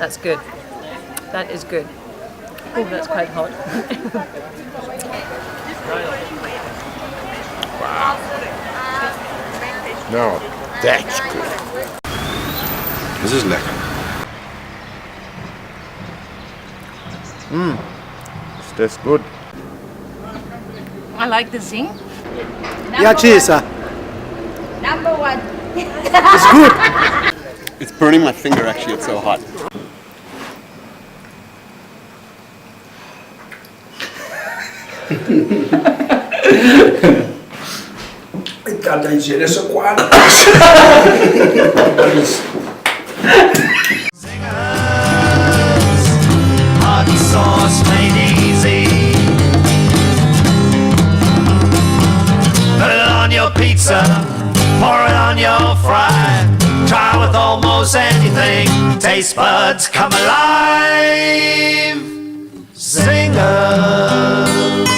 That's good. That is good. Oh, that's quite hot. Wow. No, that's good. This is lekker. Is this good? I like the zing. Yeah, cheese. Number one. It's good. It's burning my finger actually, it's so hot. Cada endereço quadro. Zingerz, hot sauce made easy. Put it on your pizza, pour it on your fry. Try with almost anything, taste buds come alive. Zingerz.